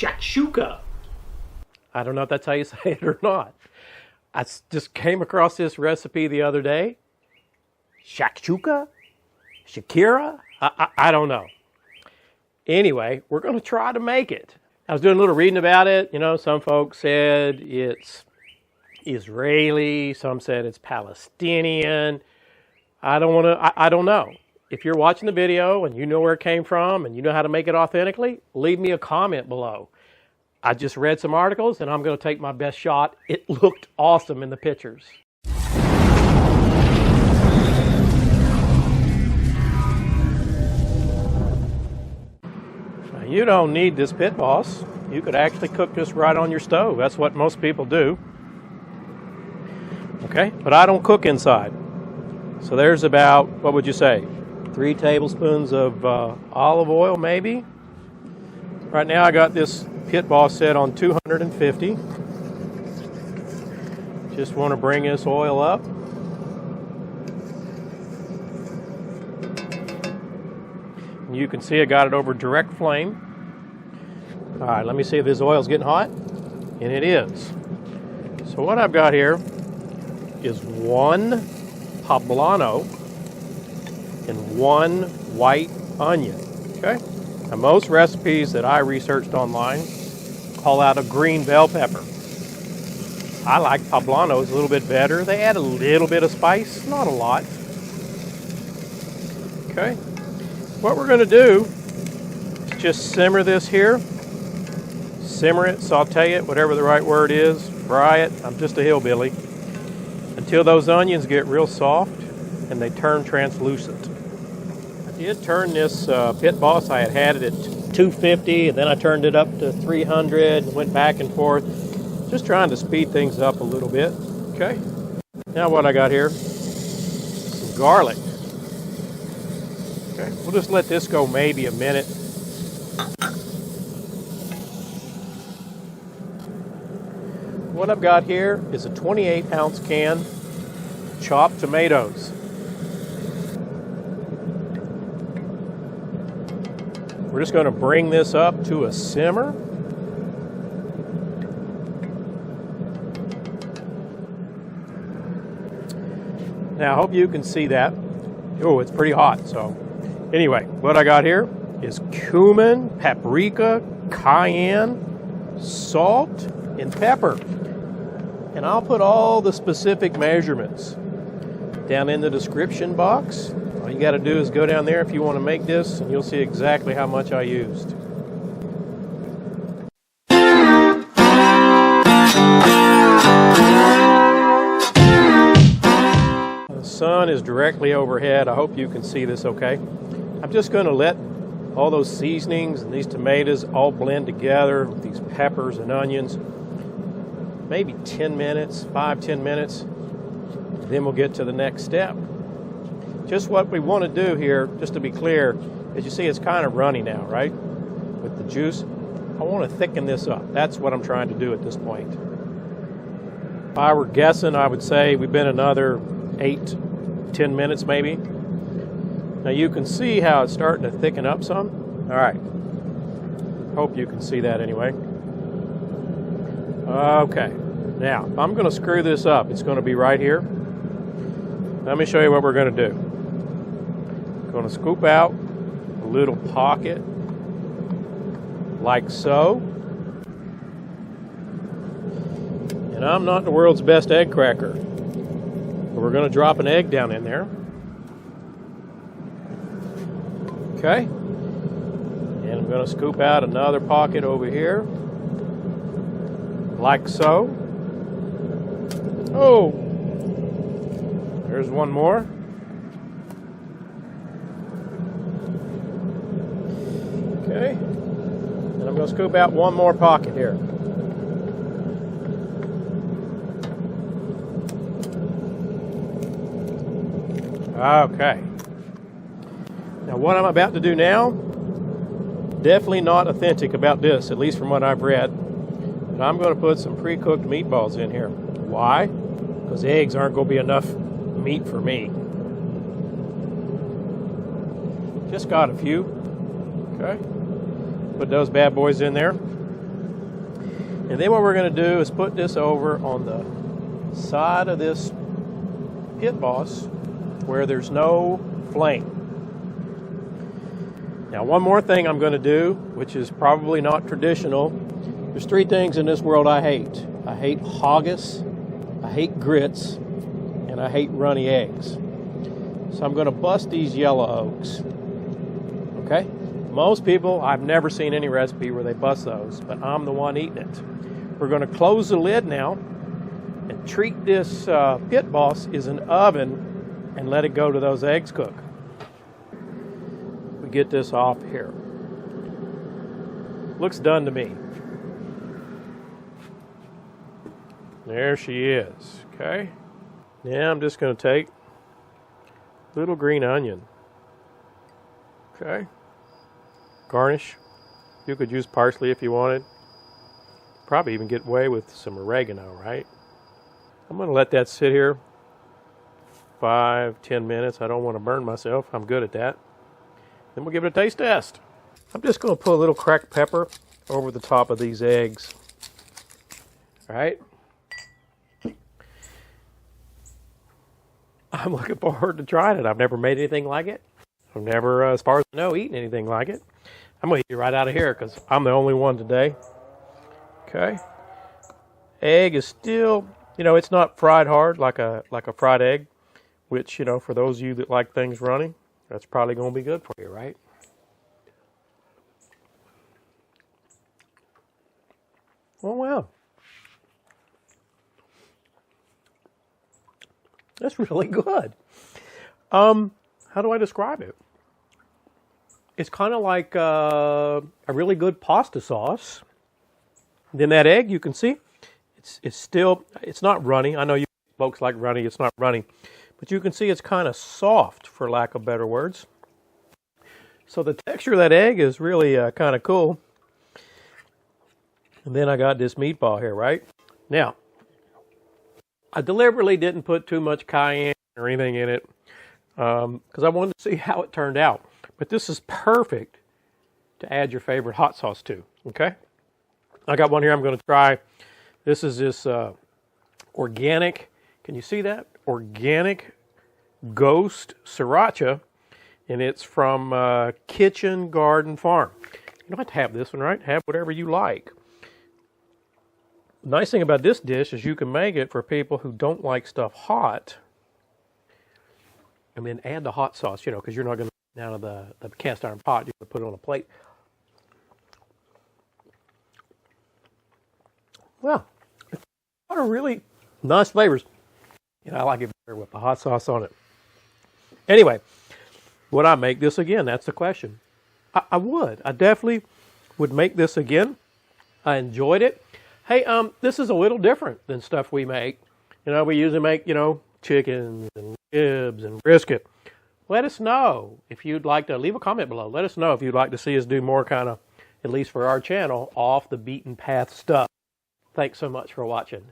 Shakshuka. I don't know if that's how you say it or not. I just came across this recipe the other day. Shakshuka? Shakira? I don't know. Anyway, we're going to try to make it. I was doing a little reading about it. You know, some folks said it's Israeli. Some said it's Palestinian. I don't know. If you're watching the video and you know where it came from and you know how to make it authentically, leave me a comment below. I just read some articles and I'm going to take my best shot. It looked awesome in the pictures. Now, you don't need this pit boss. You could actually cook this right on your stove. That's what most people do. Okay, but I don't cook inside. So there's about, what would you say, 3 tablespoons of olive oil maybe. Right now I got this pit boss set on 250. Just want to bring this oil up. And you can see I got it over direct flame. All right, let me see if this oil's getting hot. And it is. So what I've got here is 1 Pablano and 1 white onion. Okay? Now most recipes that I researched online call out a green bell pepper. I like Pablanos a little bit better. They add a little bit of spice, not a lot. Okay? What we're going to do is just simmer this here. Simmer it, saute it, whatever the right word is. Fry it. I'm just a hillbilly. Until those onions get real soft and they turn translucent. I did turn this pit boss. I had it at 250 and then I turned it up to 300 and went back and forth. Just trying to speed things up a little bit. Okay. Now what I got here, some garlic. Okay. We'll just let this go maybe a minute. What I've got here is a 28-ounce can chopped tomatoes. We're just going to bring this up to a simmer. Now I hope you can see that. Oh, it's pretty hot. So anyway, what I got here is cumin, paprika, cayenne, salt, and pepper. And I'll put all the specific measurements down in the description box. All you got to do is go down there if you want to make this, and you'll see exactly how much I used. The sun is directly overhead. I hope you can see this okay. I'm just going to let all those seasonings and these tomatoes all blend together with these peppers and onions. Maybe 10 minutes, 5-10 minutes. Then we'll get to the next step. Just what we want to do here, just to be clear, as you see it's kind of runny now, right? With the juice. I want to thicken this up. That's what I'm trying to do at this point. If I were guessing, I would say we've been another 8-10 minutes maybe. Now you can see how it's starting to thicken up some. All right. Hope you can see that anyway. Okay. Now, if I'm going to screw this up, it's going to be right here. Let me show you what we're going to do. I'm going to scoop out a little pocket like so. And I'm not the world's best egg cracker. But we're going to drop an egg down in there. Okay. And I'm going to scoop out another pocket over here. Like so. Oh, there's one more. Okay, and I'm going to scoop out one more pocket here. Okay. Now what I'm about to do now, definitely not authentic about this, at least from what I've read. But I'm going to put some pre-cooked meatballs in here. Why? Because eggs aren't going to be enough meat for me. Just got a few. Okay. Put those bad boys in there. And then what we're going to do is put this over on the side of this pit boss where there's no flame. Now, one more thing I'm going to do, which is probably not traditional. There's 3 things in this world I hate. I hate haggis, I hate grits, and I hate runny eggs. So I'm going to bust these yellow oaks. Okay? Most people, I've never seen any recipe where they bust those, but I'm the one eating it. We're going to close the lid now and treat this pit boss as an oven and let it go to those eggs cook. We get this off here. Looks done to me. There she is. Okay. Now I'm just going to take a little green onion. Okay. Garnish. You could use parsley if you wanted. Probably even get away with some oregano, right? I'm going to let that sit here 5-10 minutes. I don't want to burn myself. I'm good at that. Then we'll give it a taste test. I'm just going to put a little cracked pepper over the top of these eggs. All right. I'm looking forward to trying it. I've never made anything like it. I've never, as far as I know, eaten anything like it. I'm going to eat it right out of here because I'm the only one today. Okay. Egg is still, it's not fried hard like a fried egg, which, for those of you that like things runny, that's probably going to be good for you, right? Oh, wow. That's really good. How do I describe it? It's kind of like a really good pasta sauce. Then that egg, you can see, it's not runny. I know you folks like runny. It's not runny. But you can see it's kind of soft, for lack of better words. So the texture of that egg is really kind of cool. And then I got this meatball here, right? Now, I deliberately didn't put too much cayenne or anything in it because I wanted to see how it turned out. But this is perfect to add your favorite hot sauce to, okay? I got one here I'm going to try. This is this organic, can you see that? Organic Ghost Sriracha, and it's from Kitchen Garden Farm. You don't have to have this one, right? Have whatever you like. The nice thing about this dish is you can make it for people who don't like stuff hot, and then add the hot sauce, because you're not going to put it down to the cast iron pot. You're going to put it on a plate. Well, it's a lot of really nice flavors. I like it better with the hot sauce on it. Anyway, would I make this again? That's the question. I would. I definitely would make this again. I enjoyed it. Hey, this is a little different than stuff we make. We usually make, chickens and ribs and brisket. Let us know if you'd like to leave a comment below. Let us know if you'd like to see us do more kind of, at least for our channel, off the beaten path stuff. Thanks so much for watching.